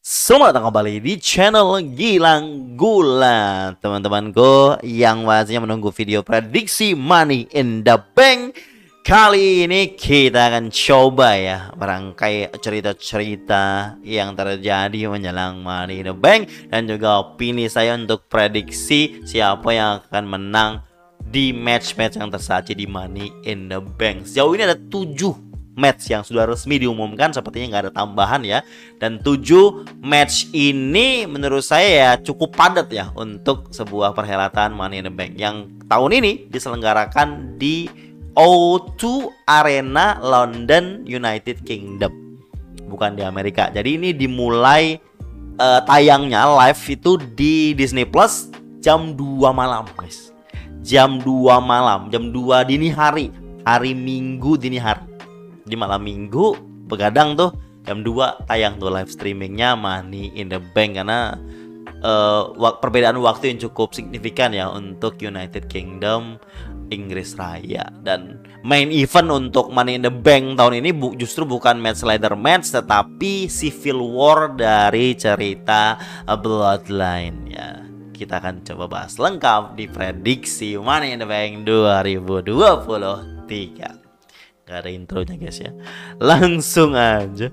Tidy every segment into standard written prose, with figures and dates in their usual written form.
Selamat datang kembali di channel Gilang Gula, teman-temanku yang pastinya menunggu video prediksi Money in the Bank. Kali ini kita akan coba ya merangkai cerita-cerita yang terjadi menjelang Money in the Bank dan juga opini saya untuk prediksi siapa yang akan menang di match-match yang tersaji di Money in the Bank. Sejauh ini ada 7 match yang sudah resmi diumumkan, sepertinya nggak ada tambahan ya. Dan 7 match ini menurut saya ya cukup padat ya untuk sebuah perhelatan Money in the Bank yang tahun ini diselenggarakan di O2 Arena London, United Kingdom, bukan di Amerika. Jadi ini dimulai tayangnya live itu di Disney Plus jam 2 malam guys. Jam 2 malam, jam 2 dini hari, hari Minggu dini hari. Di malam Minggu begadang tuh jam 2 tayang tuh live streamingnya Money in the Bank, karena perbedaan waktu yang cukup signifikan ya untuk United Kingdom, Inggris Raya. Dan main event untuk Money in the Bank tahun ini justru bukan match ladder match, tetapi Civil War dari cerita Bloodline ya. Kita akan coba bahas lengkap di prediksi Money in the Bank 2023. Gak ada intronya guys ya. Langsung aja.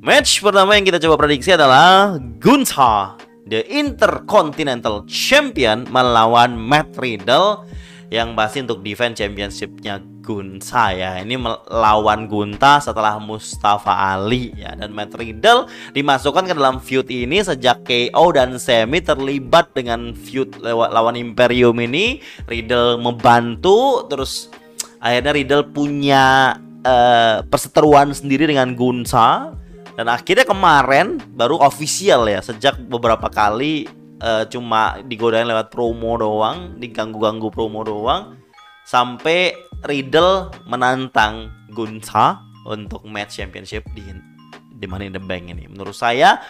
Match pertama yang kita coba prediksi adalah Gunther, the Intercontinental Champion, melawan Matt Riddle, yang pasti untuk defense championship-nya Gunther ya. Ini melawan Gunther setelah Mustafa Ali ya. Dan Matt Riddle dimasukkan ke dalam feud ini sejak KO dan Sami terlibat dengan feud lawan Imperium ini. Riddle membantu, terus akhirnya Riddle punya perseteruan sendiri dengan Gunther. Dan akhirnya kemarin baru official ya, sejak beberapa kali cuma digodain lewat promo doang, diganggu-ganggu promo doang, sampai Riddle menantang Gunther untuk match championship di Money in the Bank ini. Menurut saya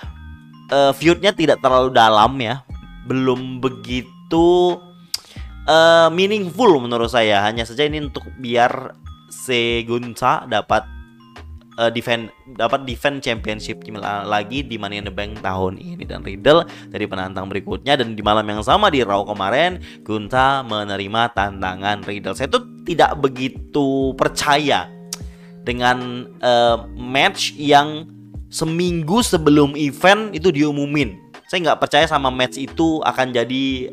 feudnya tidak terlalu dalam ya, belum begitu meaningful menurut saya. Hanya saja ini untuk biar si Gunther dapat defend championship lagi di Money in the Bank tahun ini, dan Riddle dari penantang berikutnya. Dan di malam yang sama di Raw kemarin, Gunther menerima tantangan Riddle. Saya tuh tidak begitu percaya dengan match yang seminggu sebelum event itu diumumin. Saya nggak percaya sama match itu akan jadi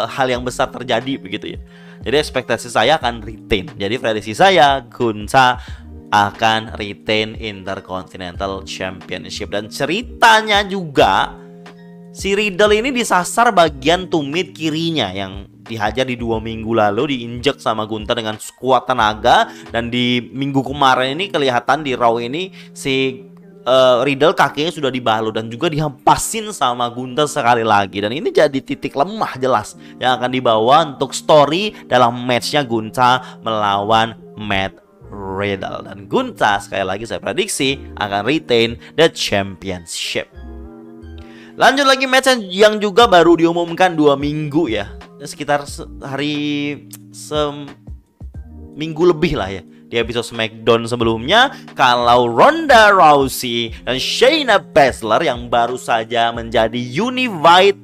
hal yang besar terjadi begitu ya. Jadi ekspektasi saya akan retain. Jadi prediksi saya Gunther akan retain Intercontinental Championship. Dan ceritanya juga si Riddle ini disasar bagian tumit kirinya yang dihajar di 2 minggu lalu, diinjek sama Gunther dengan sekuat tenaga. Dan di minggu kemarin ini kelihatan di Raw ini si Riddle kakinya sudah dibalut dan juga dihempasin sama Gunther sekali lagi. Dan ini jadi titik lemah jelas yang akan dibawa untuk story dalam matchnya Gunther melawan Matt Riddle. Dan Gunther sekali lagi saya prediksi akan retain the championship. Lanjut lagi match yang juga baru diumumkan 2 minggu ya, sekitar hari seminggu lebih lah ya, di episode SmackDown sebelumnya, kalau Ronda Rousey dan Shayna Baszler yang baru saja menjadi Unified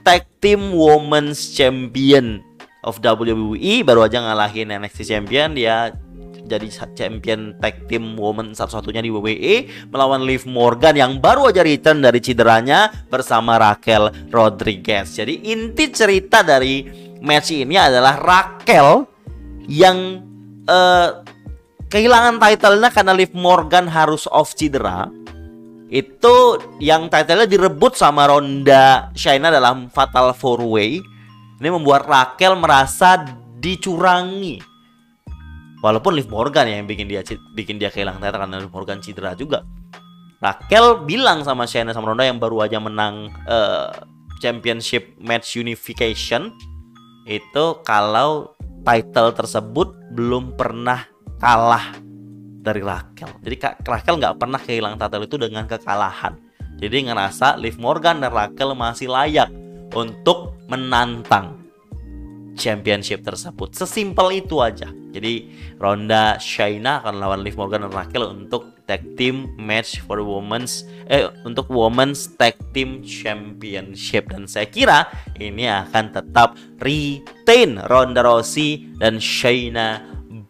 Tag Team Women's Champion of WWE, baru aja ngalahin NXT Champion, dia jadi champion tag team woman satu-satunya di WWE, melawan Liv Morgan yang baru aja return dari cederanya bersama Raquel Rodriguez. Jadi inti cerita dari match ini adalah Raquel yang kehilangan title-nya karena Liv Morgan harus off cedera. Itu yang title-nya direbut sama Ronda Shayna dalam Fatal 4-Way. Ini membuat Raquel merasa dicurangi. Walaupun Liv Morgan yang bikin dia kehilangan title karena Liv Morgan cedera juga. Raquel bilang sama Shayna sama Ronda yang baru aja menang championship match unification itu, kalau title tersebut belum pernah kalah dari Raquel. Jadi Raquel nggak pernah kehilangan title itu dengan kekalahan. Jadi ngerasa Liv Morgan dan Raquel masih layak untuk menantang championship tersebut. Sesimpel itu aja. Jadi Ronda Shayna akan lawan Liv Morgan dan Raquel untuk tag team match for untuk Women's Tag Team Championship, dan saya kira ini akan tetap retain Ronda Rousey dan Shayna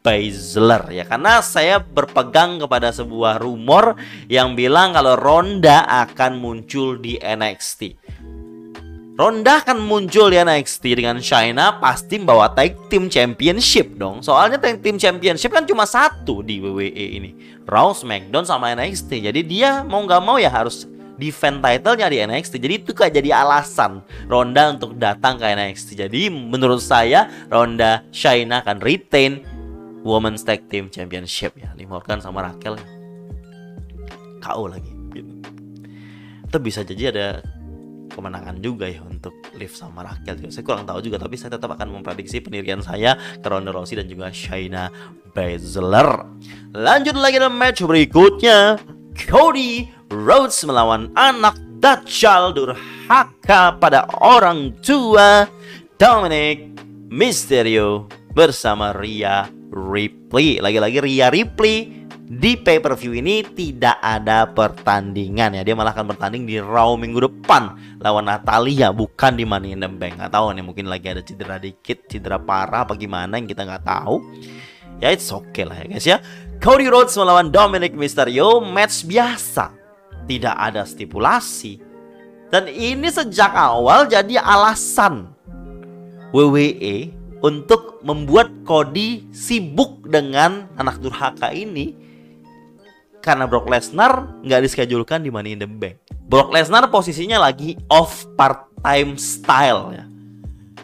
Baszler ya, karena saya berpegang kepada sebuah rumor yang bilang kalau Ronda akan muncul di NXT. Ronda akan muncul di NXT dengan Shayna pasti bawa tag team championship dong. Soalnya tag team championship kan cuma satu di WWE ini, Raw, SmackDown sama NXT. Jadi dia mau nggak mau ya harus defend title-nya di NXT. Jadi itu kayak jadi alasan Ronda untuk datang ke NXT. Jadi menurut saya Ronda Shayna akan retain Women's Tag Team Championship ya. Liv Morgan sama Raquel KO lagi gitu. Itu bisa jadi ada kemenangan juga ya untuk Liv sama Raquel juga. Saya kurang tahu juga, tapi saya tetap akan memprediksi pendirian saya ke Ronda Rousey dan juga Shayna Baszler. Lanjut lagi dalam match berikutnya, Cody Rhodes melawan anak Dajjal durhaka pada orang tua, Dominic Mysterio bersama Rhea Ripley. Lagi-lagi Rhea Ripley di pay-per-view ini tidak ada pertandingan ya. Dia malah akan bertanding di Raw minggu depan lawan Natalya, bukan di Money in the Bank. Nggak tahu nih, mungkin lagi ada cedera dikit, cedera parah apa gimana yang kita nggak tahu. Ya it's okay lah ya guys ya. Cody Rhodes melawan Dominic Mysterio, match biasa, tidak ada stipulasi. Dan ini sejak awal jadi alasan WWE untuk membuat Cody sibuk dengan anak durhaka ini, karena Brock Lesnar nggak dischedulkan di Money in the Bank. Brock Lesnar posisinya lagi off part-time style ya,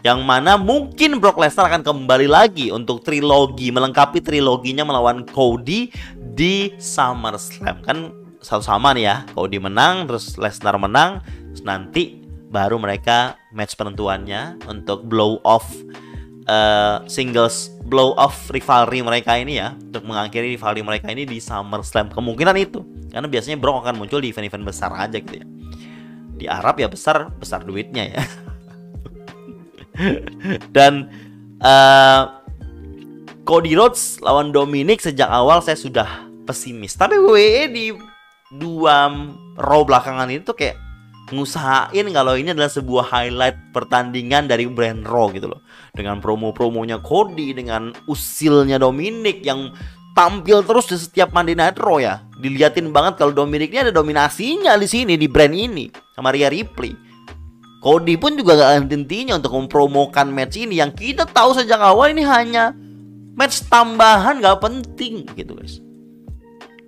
yang mana mungkin Brock Lesnar akan kembali lagi untuk trilogi, melengkapi triloginya melawan Cody di SummerSlam. Kan sama nih ya, Cody menang, terus Lesnar menang, terus nanti baru mereka match penentuannya untuk blow off singles blow off rivalry mereka ini ya, untuk mengakhiri rivalry mereka ini di SummerSlam. Kemungkinan itu, karena biasanya Brock akan muncul di event-event besar aja gitu ya. Di Arab ya besar duitnya ya. Dan Cody Rhodes lawan Dominic, sejak awal saya sudah pesimis. Tapi WWE di 2 Raw belakangan ini tuh kayak ngusahain kalau ini adalah sebuah highlight pertandingan dari brand Raw gitu loh. Dengan promo-promonya Cody, dengan usilnya Dominic yang tampil terus di setiap Monday Night Raw ya. Diliatin banget kalau Dominic ini ada dominasinya di sini, di brand ini sama Rhea Ripley. Cody pun juga gak henti-hentinya untuk mempromokan match ini yang kita tahu sejak awal ini hanya match tambahan gak penting gitu guys.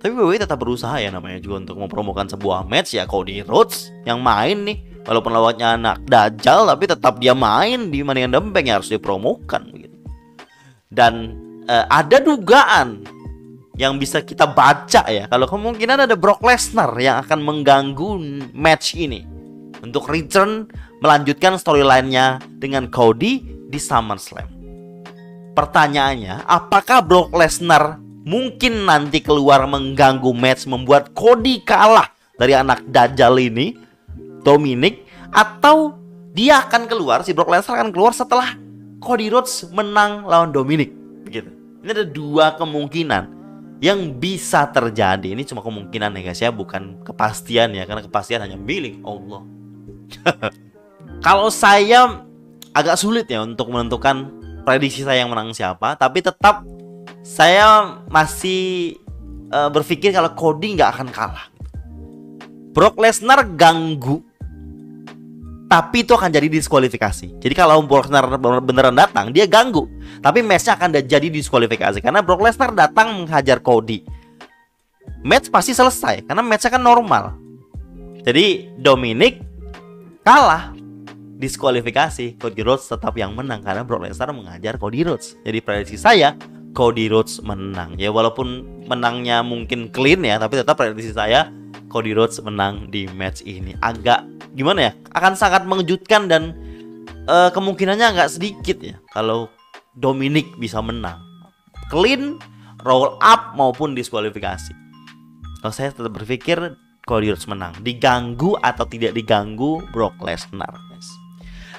Tapi WWE tetap berusaha ya namanya juga untuk mempromokan sebuah match ya. Cody Rhodes yang main nih, walaupun lawannya anak Dajjal, tapi tetap dia main di Money in the Bank yang harus dipromokan begitu. Dan ada dugaan yang bisa kita baca ya, kalau kemungkinan ada Brock Lesnar yang akan mengganggu match ini untuk return melanjutkan storyline-nya dengan Cody di SummerSlam. Pertanyaannya, apakah Brock Lesnar mungkin nanti keluar mengganggu match, membuat Cody kalah dari anak Dajjal ini, Dominic, atau dia akan keluar, si Brock Lesnar akan keluar setelah Cody Rhodes menang lawan Dominic begitu. Ini ada 2 kemungkinan yang bisa terjadi. Ini cuma kemungkinan ya guys ya, bukan kepastian ya, karena kepastian hanya milik Allah. Kalau saya agak sulit ya untuk menentukan prediksi saya yang menang siapa, tapi tetap saya masih berpikir kalau Cody nggak akan kalah. Brock Lesnar ganggu, tapi itu akan jadi diskualifikasi. Jadi kalau Brock Lesnar beneran datang, dia ganggu, tapi matchnya akan jadi diskualifikasi karena Brock Lesnar datang menghajar Cody. Match pasti selesai karena matchnya kan normal. Jadi Dominic kalah, diskualifikasi. Cody Rhodes tetap yang menang karena Brock Lesnar menghajar Cody Rhodes. Jadi prediksi saya Cody Rhodes menang. Ya walaupun menangnya mungkin clean ya, tapi tetap prediksi saya Cody Rhodes menang di match ini. Agak gimana ya, akan sangat mengejutkan dan kemungkinannya agak sedikit ya kalau Dominic bisa menang clean, roll up maupun diskualifikasi. Kalau saya tetap berpikir Cody Rhodes menang, diganggu atau tidak diganggu Brock Lesnar.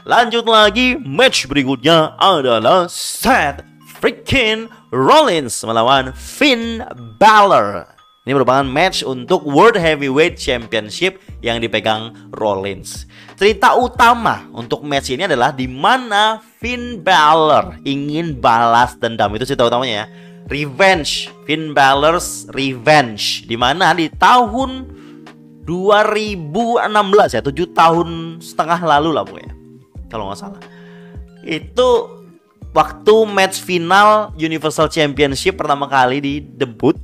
Lanjut lagi, match berikutnya adalah Seth freaking Rollins melawan Finn Balor. Ini merupakan match untuk World Heavyweight Championship yang dipegang Rollins. Cerita utama untuk match ini adalah di mana Finn Balor ingin balas dendam. Itu cerita utamanya ya. Revenge, Finn Balor's revenge. Di mana di tahun 2016 ya, 7 tahun setengah lalu lah pokoknya, kalau nggak salah. Itu waktu match final Universal Championship pertama kali di debut,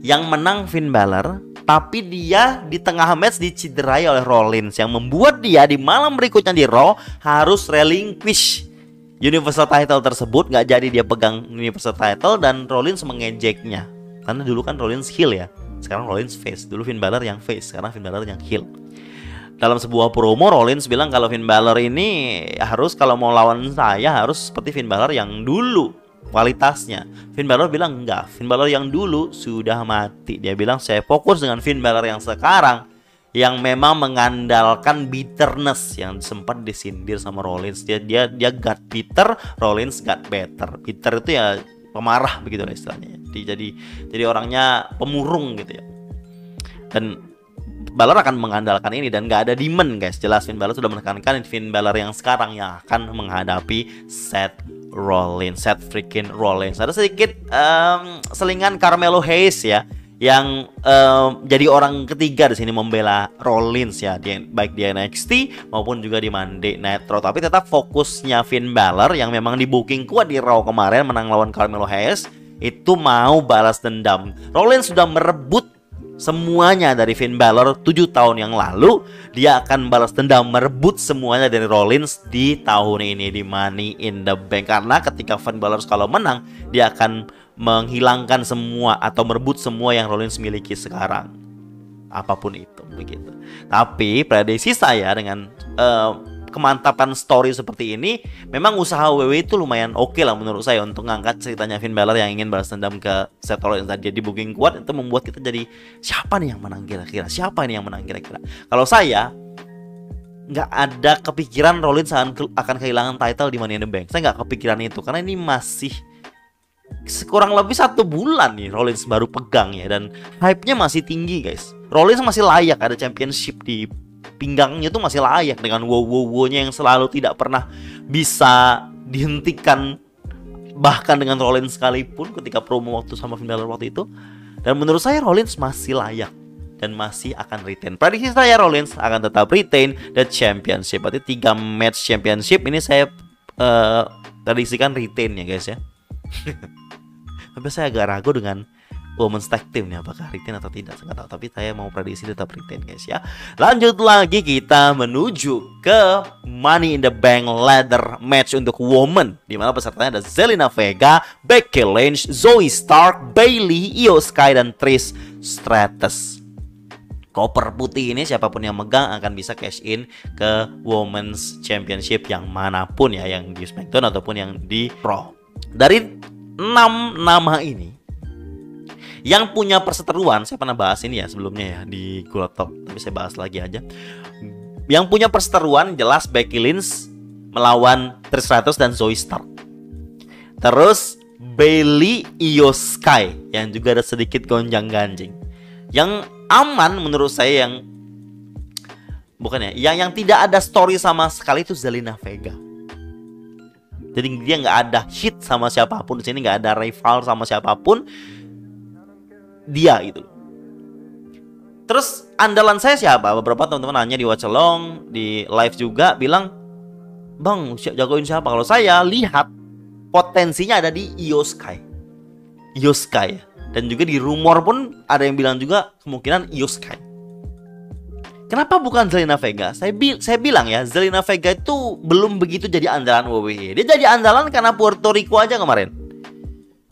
yang menang Finn Balor, tapi dia di tengah match dicederai oleh Rollins, yang membuat dia di malam berikutnya di Raw harus relinquish Universal title tersebut. Nggak jadi dia pegang Universal title, dan Rollins mengejeknya. Karena dulu kan Rollins heel ya, sekarang Rollins face. Dulu Finn Balor yang face, sekarang Finn Balor yang heel. Dalam sebuah promo Rollins bilang kalau Finn Balor ini harus, kalau mau lawan saya harus seperti Finn Balor yang dulu kualitasnya. Finn Balor bilang enggak, Finn Balor yang dulu sudah mati. Dia bilang saya fokus dengan Finn Balor yang sekarang, yang memang mengandalkan bitterness yang sempat disindir sama Rollins. Dia got bitter, Rollins got better. Bitter itu ya pemarah begitu lah istilahnya. Jadi orangnya pemurung gitu ya. Dan Balor akan mengandalkan ini, dan gak ada demon guys. Jelas Finn Balor sudah menekankan Finn Balor yang sekarang yang akan menghadapi Seth freaking Rollins. Ada sedikit selingan Carmelo Hayes ya, yang jadi orang ketiga di sini membela Rollins ya, baik di NXT maupun juga di Monday Night Raw. Tapi tetap fokusnya Finn Balor yang memang di booking kuat di Raw kemarin menang lawan Carmelo Hayes itu mau balas dendam. Rollins sudah merebut semuanya dari Finn Balor 7 tahun yang lalu. Dia akan balas dendam, merebut semuanya dari Rollins di tahun ini di Money in the Bank. Karena ketika Finn Balor kalau menang, dia akan menghilangkan semua atau merebut semua yang Rollins miliki sekarang, apapun itu begitu. Tapi prediksi saya dengan kemantapan story seperti ini, memang usaha WWE itu lumayan oke lah menurut saya untuk ngangkat ceritanya Finn Balor yang ingin balas dendam ke Seth Rollins. Tadi di booking kuat itu membuat kita jadi siapa nih yang menang kira-kira? Siapa ini yang menang kira-kira? Kalau saya nggak ada kepikiran Rollins akan kehilangan title di Money in the Bank. Saya nggak kepikiran itu karena ini masih kurang lebih 1 bulan nih Rollins baru pegang ya, dan hype-nya masih tinggi guys. Rollins masih layak ada championship di pinggangnya, tuh masih layak dengan wow-wow-nya yang selalu tidak pernah bisa dihentikan, bahkan dengan Rollins sekalipun ketika promo waktu sama Finn Balor waktu itu. Dan menurut saya Rollins masih layak dan masih akan retain. Prediksi saya Rollins akan tetap retain the championship. Berarti 3 match championship ini saya prediksikan retain ya guys ya. Tapi saya agak ragu dengan Women's Tag Team nih, apakah retain atau tidak, saya nggak tahu. Tapi saya mau prediksi tetap retain guys ya. Lanjut lagi, kita menuju ke Money in the Bank ladder match untuk woman, dimana pesertanya ada Zelina Vega, Becky Lynch, Zoey Stark, Bayley, Io Sky, dan Trish Stratus. Koper putih ini siapapun yang megang akan bisa cash in ke Women's Championship yang manapun ya, yang di SmackDown ataupun yang di Raw. Dari 6 nama ini, yang punya perseteruan, saya pernah bahas ini ya sebelumnya ya di Gula Talk, tapi saya bahas lagi aja. Yang punya perseteruan jelas Becky Lynch melawan Trish Stratus dan Zoey Stark. Terus Bayley, Io Sky yang juga ada sedikit gonjang-ganjing. Yang aman menurut saya yang bukan ya, yang tidak ada story sama sekali itu Zelina Vega. Jadi dia nggak ada hit sama siapapun di sini, nggak ada rival sama siapapun. Dia gitu. Terus andalan saya siapa? Beberapa teman-teman nanya di watch along, di live juga bilang, "Bang, jagoin siapa?" Kalau saya lihat potensinya ada di Io Sky. Io Sky. Dan juga di rumor pun ada yang bilang juga kemungkinan Io Sky. Kenapa bukan Zelina Vega? Saya bilang ya, Zelina Vega itu belum begitu jadi andalan WWE. Dia jadi andalan karena Puerto Rico aja kemarin.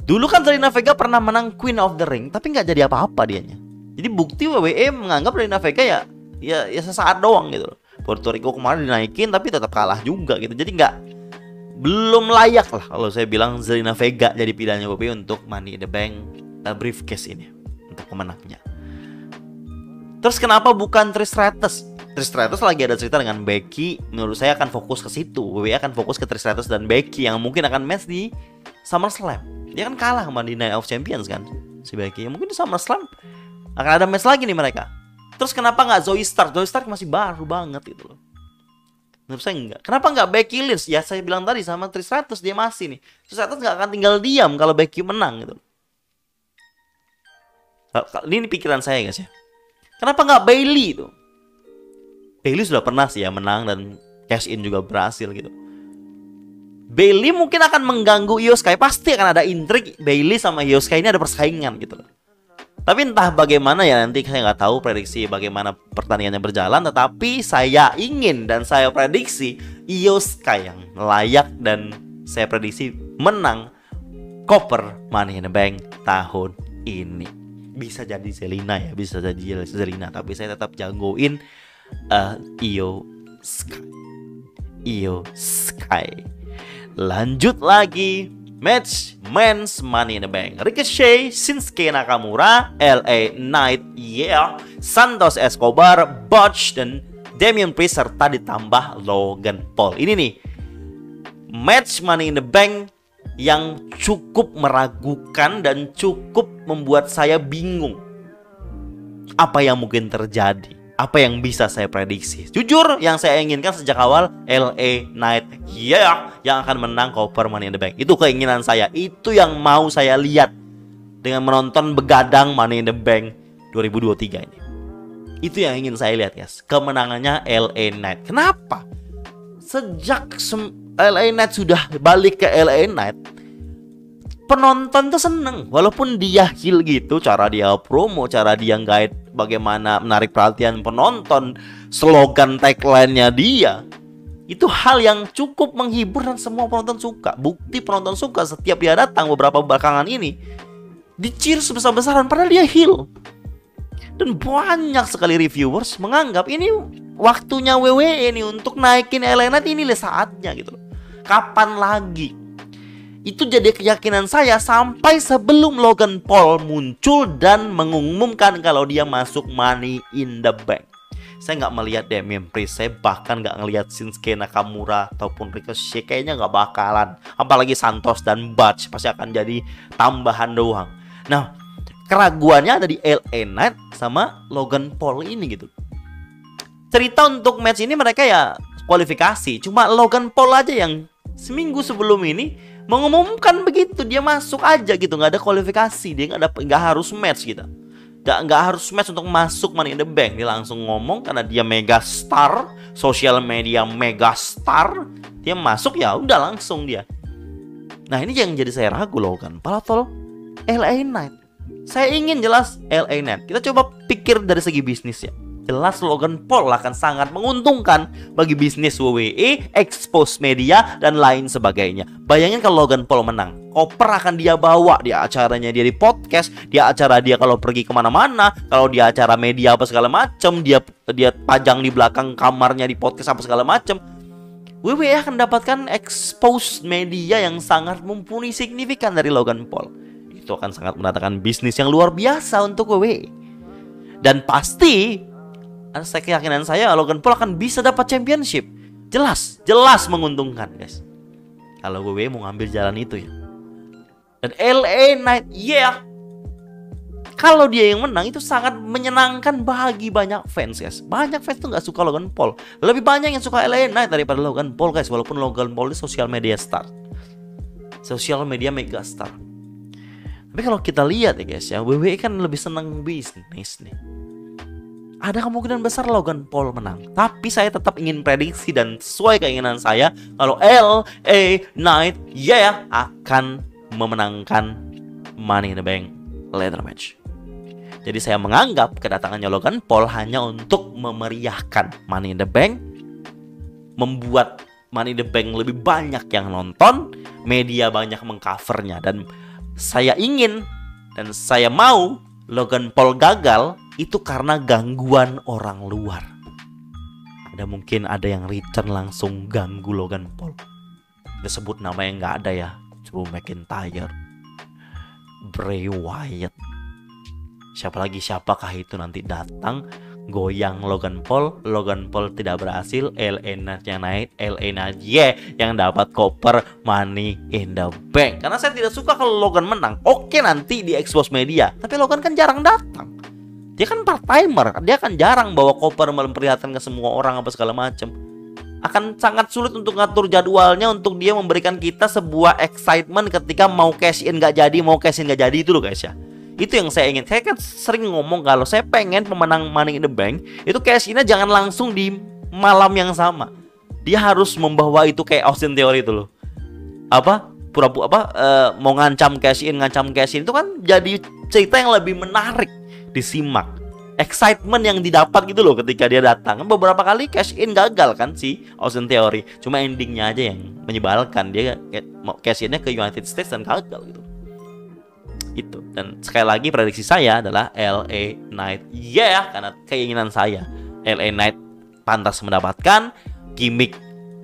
Dulu kan Zelina Vega pernah menang Queen of the Ring, tapi nggak jadi apa-apa dianya. Jadi bukti WWE menganggap Zelina Vega ya sesaat doang gitu loh. Puerto Rico kemarin dinaikin tapi tetap kalah juga gitu. Jadi belum layak lah kalau saya bilang Zelina Vega jadi pilihannya WWE untuk Money in the Bank briefcase ini untuk pemenangnya. Terus kenapa bukan Trish Stratus? Trish Stratus lagi ada cerita dengan Becky. Menurut saya akan fokus ke situ. WWE akan fokus ke Trish Stratus dan Becky yang mungkin akan match di SummerSlam. Dia kan kalah sama di Night of Champions kan. si Becky. Mungkin di SummerSlam akan ada match lagi nih mereka. Terus kenapa nggak Zoey Stark? Zoey Stark masih baru banget gitu loh. Menurut saya enggak. Kenapa nggak Becky Lynch? Ya saya bilang tadi sama Trish Stratus dia masih nih. Trish Stratus nggak akan tinggal diam kalau Becky menang gitu. Ini pikiran saya guys ya. Kenapa nggak Bayley itu? Bayley sudah pernah sih ya menang dan cash in juga berhasil gitu. Bayley mungkin akan mengganggu Io Sky. Pasti akan ada intrik Bayley sama Io Sky ini ada persaingan gitu loh. Tapi entah bagaimana ya, nanti saya nggak tahu prediksi bagaimana pertandingannya berjalan. Tetapi saya ingin dan saya prediksi Io Sky yang layak dan saya prediksi menang koper Money in the Bank tahun ini. Bisa jadi Zelina ya, bisa jadi Zelina. Tapi saya tetap jagoin Io Sky. Io Sky. Lanjut lagi. Match Men's Money in the Bank. Ricochet, Shinsuke Nakamura, LA Knight, Santos Escobar, Butch, dan Damian Priest serta ditambah Logan Paul. Ini nih match Money in the Bank yang cukup meragukan dan cukup membuat saya bingung. Apa yang mungkin terjadi? Apa yang bisa saya prediksi? Jujur, yang saya inginkan sejak awal LA Knight yang akan menang koper Money in the Bank. Itu keinginan saya. Itu yang mau saya lihat dengan menonton begadang Money in the Bank 2023 ini. Itu yang ingin saya lihat guys. Kemenangannya LA Knight. Kenapa? Sejak LA Knight sudah balik ke LA Knight, penonton tuh seneng. Walaupun dia heel gitu, cara dia promo, cara dia guide bagaimana menarik perhatian penonton, slogan tagline-nya dia, itu hal yang cukup menghibur dan semua penonton suka. Bukti penonton suka setiap dia datang beberapa belakangan ini di-cheer sebesar-besaran padahal dia heel. Dan banyak sekali reviewers menganggap ini waktunya WWE ini untuk naikin LA Knight, ini saatnya gitu. Kapan lagi? Itu jadi keyakinan saya sampai sebelum Logan Paul muncul dan mengumumkan kalau dia masuk Money in the Bank. Saya nggak melihat Damian Priest, saya bahkan nggak ngelihat Shinsuke Nakamura ataupun Ricochet, kayaknya nggak bakalan. Apalagi Santos dan Butch pasti akan jadi tambahan doang. Nah, keraguannya ada di LA Knight sama Logan Paul ini gitu. Cerita untuk match ini mereka ya kualifikasi, cuma Logan Paul aja yang seminggu sebelum ini mengumumkan begitu, dia masuk aja gitu, nggak ada kualifikasi, dia nggak harus match gitu, nggak harus match untuk masuk Money in the Bank. Dia langsung ngomong karena dia mega star, sosial media mega star, dia masuk ya udah langsung dia. Nah ini yang jadi saya ragu loh kan, Palatol LA Knight. Saya ingin jelas LA Knight. Kita coba pikir dari segi bisnis ya. Jelas Logan Paul akan sangat menguntungkan bagi bisnis WWE, expose media, dan lain sebagainya. Bayangin kalau Logan Paul menang, koper akan dia bawa di acaranya dia di podcast, di acara dia kalau pergi kemana-mana, kalau di acara media apa segala macam, dia pajang di belakang kamarnya di podcast apa segala macam. WWE akan dapatkan expose media yang sangat mumpuni signifikan dari Logan Paul. Itu akan sangat mendatangkan bisnis yang luar biasa untuk WWE. Dan pasti saya keyakinan saya Logan Paul akan bisa dapat championship. Jelas menguntungkan guys. Kalau WWE mau ngambil jalan itu ya. Dan LA Knight kalau dia yang menang itu sangat menyenangkan bagi banyak fans guys. Banyak fans tuh gak suka Logan Paul. Lebih banyak yang suka LA Knight daripada Logan Paul guys. Walaupun Logan Paul itu social media star, social media mega star. Tapi kalau kita lihat ya guys ya, WWE kan lebih senang bisnis nih. Ada kemungkinan besar Logan Paul menang. Tapi saya tetap ingin prediksi dan sesuai keinginan saya kalau LA Knight akan memenangkan Money in the Bank ladder match. Jadi saya menganggap kedatangannya Logan Paul hanya untuk memeriahkan Money in the Bank, membuat Money in the Bank lebih banyak yang nonton, media banyak mengcovernya. Dan saya ingin dan saya mau Logan Paul gagal itu karena gangguan orang luar. Mungkin ada yang return langsung ganggu Logan Paul. Disebut nama yang nggak ada ya, Drew McIntyre, Bray Wyatt. Siapakah itu nanti datang goyang Logan Paul tidak berhasil, LA Knight yang naik, LA Knight yang dapat koper Money in the Bank. Karena saya tidak suka kalau Logan menang. Oke, nanti di expose media, tapi Logan kan jarang datang. Dia kan part timer, dia kan jarang bawa koper memperlihatkan ke semua orang apa segala macam. Akan sangat sulit untuk ngatur jadwalnya untuk dia memberikan kita sebuah excitement ketika mau cash in nggak jadi, mau cash in nggak jadi, itu loh guys ya. Itu yang saya ingin. Saya kan sering ngomong kalau saya pengen pemenang Money in the Bank itu cash in-nya jangan langsung di malam yang sama. Dia harus membawa itu kayak Austin Theory itu loh. Mau ngancam cash in itu kan jadi cerita yang lebih menarik disimak. Excitement yang didapat gitu loh ketika dia datang. Beberapa kali cash in gagal kan si Austin Theory. Cuma endingnya aja yang menyebalkan. Dia cash in-nya ke United States dan gagal gitu. Itu. Dan sekali lagi prediksi saya adalah LA Knight karena keinginan saya LA Knight pantas mendapatkan. Gimmick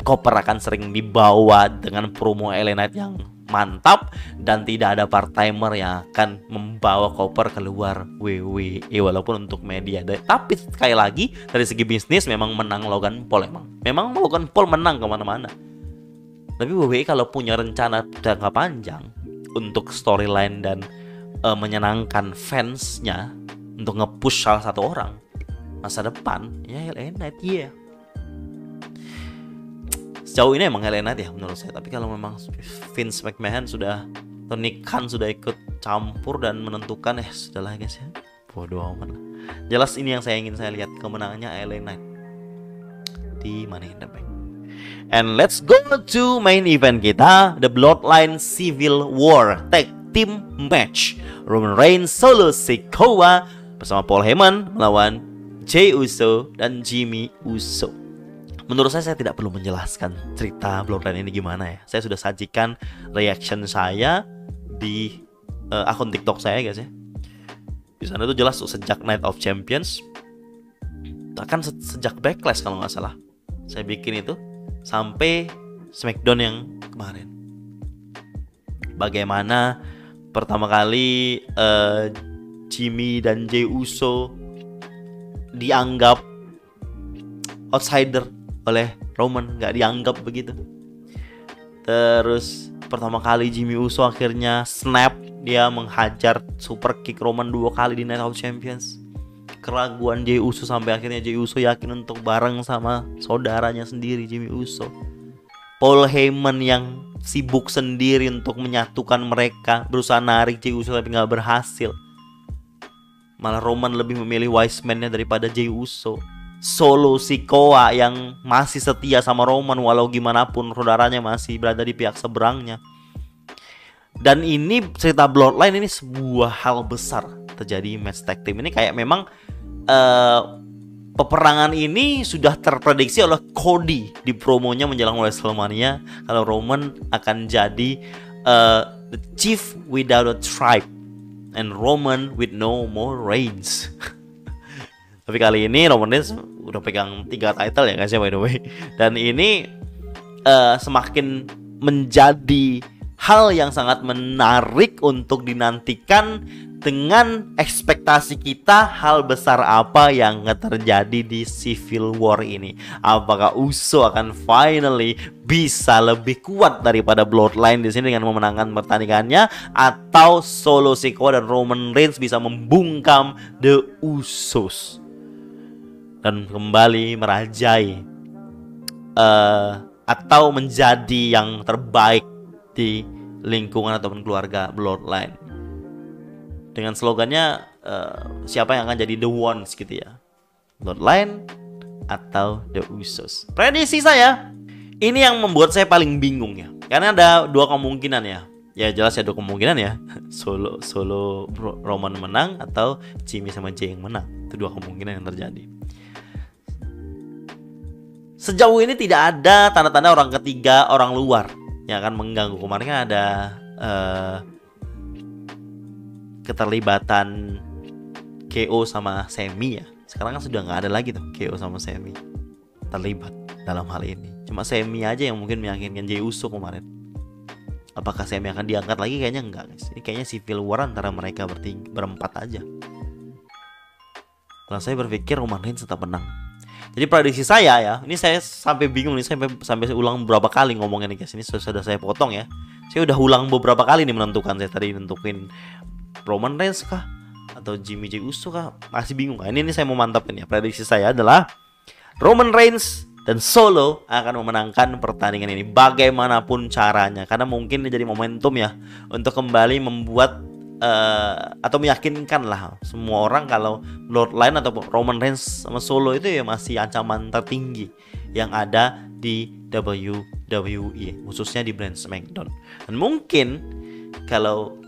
koper akan sering dibawa dengan promo LA Knight yang mantap, dan tidak ada part timer yang akan membawa koper keluar WWE walaupun untuk media. Tapi sekali lagi dari segi bisnis memang menang Logan Paul. Memang Logan Paul menang kemana-mana. Tapi WWE kalau punya rencana jangka panjang untuk storyline dan menyenangkan fansnya, untuk nge-push salah satu orang masa depan, ya LA Knight Sejauh ini emang LA Knight ya menurut saya. Tapi kalau memang Vince McMahon sudah, Tony Khan sudah ikut campur dan menentukan, sudahlah guys ya, bodoh amat lah. Jelas ini yang saya ingin saya lihat, kemenangannya LA Knight di Money in the Bank. And let's go to main event kita, The Bloodline Civil War Tag Team Match. Roman Reigns Solo Sikoa bersama Paul Heyman melawan Jey Uso dan Jimmy Uso. Menurut saya tidak perlu menjelaskan cerita Bloodline ini gimana ya. Saya sudah sajikan reaction saya di akun TikTok saya guys ya. Di sana tuh jelas sejak Night of Champions, bahkan sejak Backlash kalau nggak salah, saya bikin itu sampai Smackdown yang kemarin. Bagaimana pertama kali Jimmy dan Jey Uso dianggap outsider oleh Roman, nggak dianggap begitu. Terus pertama kali Jimmy Uso akhirnya snap, dia menghajar super kick Roman 2 kali di Night of Champions. Keraguan Jey Uso sampai akhirnya Jey Uso yakin untuk bareng sama saudaranya sendiri Jimmy Uso. Paul Heyman yang sibuk sendiri untuk menyatukan mereka, berusaha narik Jey Uso tapi nggak berhasil. Malah Roman lebih memilih wise man-nya daripada Jey Uso. Solo Sikoa yang masih setia sama Roman walau gimana pun saudaranya masih berada di pihak seberangnya. Dan ini cerita Bloodline ini sebuah hal besar terjadi match tag team ini. Kayak memang peperangan ini sudah terprediksi oleh Cody di promonya menjelang WrestleMania, kalau Roman akan jadi the chief without a tribe and Roman with no more reigns. Tapi kali ini Roman Reigns udah pegang 3 title ya guys ya, by the way. Dan ini semakin menjadi hal yang sangat menarik untuk dinantikan, dengan ekspektasi kita hal besar apa yang terjadi di Civil War ini. Apakah Uso akan finally bisa lebih kuat daripada Bloodline di sini dengan memenangkan pertandingannya, atau Solo Sikoa dan Roman Reigns bisa membungkam The Usos dan kembali merajai atau menjadi yang terbaik di lingkungan ataupun keluarga Bloodline. Dengan slogannya siapa yang akan jadi the ones gitu ya, Bloodline atau The Usos. Prediksi saya ini yang membuat saya paling bingung ya, karena ada 2 kemungkinan ya. Ya jelas ya 2 kemungkinan ya. Solo Roman menang atau Jimmy sama Jey yang menang. Itu 2 kemungkinan yang terjadi. Sejauh ini tidak ada tanda-tanda orang ketiga, orang luar yang akan mengganggu. Kemarin kan ada keterlibatan KO sama Sami ya. Sekarang kan sudah nggak ada lagi tuh KO sama Sami terlibat dalam hal ini. Cuma Sami aja yang mungkin meyakinkan Jey Uso kemarin. Apakah Sami akan diangkat lagi? Kayaknya enggak guys. Ini kayaknya Civil War antara mereka berempat aja. Kalau saya berpikir Roman Reigns tetap menang. Jadi prediksi saya ya, ini saya sampai bingung nih, sampai ulang beberapa kali ngomongnya nih guys. Ini sudah saya potong ya. Saya udah ulang beberapa kali nih menentukan. Saya tadi nentuin Roman Reigns kah atau Jimmy J Uso kah, masih bingung. Nah, ini saya mau mantapin ya. Prediksi saya adalah Roman Reigns dan Solo akan memenangkan pertandingan ini bagaimanapun caranya, karena mungkin ini jadi momentum ya untuk kembali membuat atau meyakinkan lah semua orang kalau Bloodline atau Roman Reigns sama Solo itu ya masih ancaman tertinggi yang ada di WWE, khususnya di brand SmackDown. Dan mungkin kalau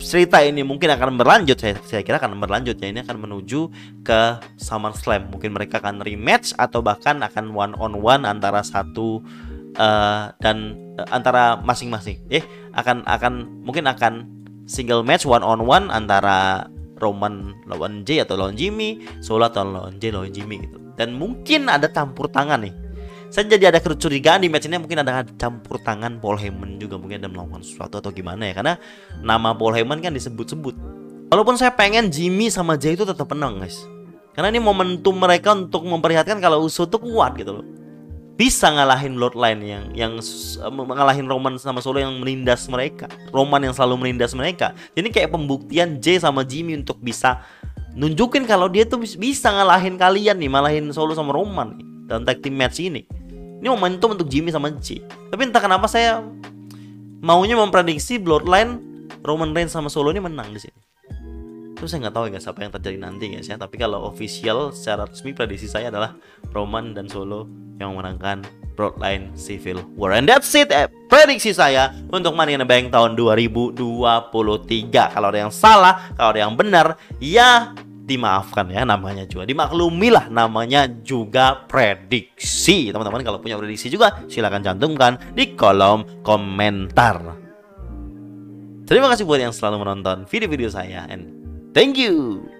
cerita ini mungkin akan berlanjut, saya kira akan berlanjut ya, ini akan menuju ke SummerSlam. Mungkin mereka akan rematch atau bahkan akan one on one antara satu dan antara masing-masing. Mungkin akan single match one on one antara Roman lawan Jay atau lawan Jimmy, Solo atau lawan Jay lawan Jimmy gitu. Dan mungkin ada campur tangan nih. Saya jadi ada kecurigaan di match ini, mungkin ada campur tangan Paul Heyman juga, mungkin ada melakukan sesuatu atau gimana ya, karena nama Paul Heyman kan disebut-sebut. Walaupun saya pengen Jimmy sama Jay itu tetap menang guys, karena ini momentum mereka untuk memperlihatkan kalau Uso tuh kuat gitu loh, bisa ngalahin Bloodline yang ngalahin Roman sama Solo yang menindas mereka, Roman yang selalu menindas mereka. Jadi kayak pembuktian Jay sama Jimmy untuk bisa nunjukin kalau dia tuh bisa ngalahin kalian nih, malahin Solo sama Roman nih dalam tag team match ini. Ini momentum untuk Jimmy sama Jay. Tapi entah kenapa saya maunya memprediksi Bloodline Roman Reigns sama Solo ini menang di sini. Terus saya nggak tahu ya guys apa yang terjadi nanti guys ya. Tapi kalau official secara resmi prediksi saya adalah Roman dan Solo yang memenangkan Bloodline Civil War. And that's it, prediksi saya untuk Money in the Bank tahun 2023. Kalau ada yang salah, kalau ada yang benar, ya dimaafkan ya, namanya juga dimaklumilah, namanya juga prediksi. Teman-teman kalau punya prediksi juga silahkan cantumkan di kolom komentar. Terima kasih buat yang selalu menonton video-video saya, and thank you.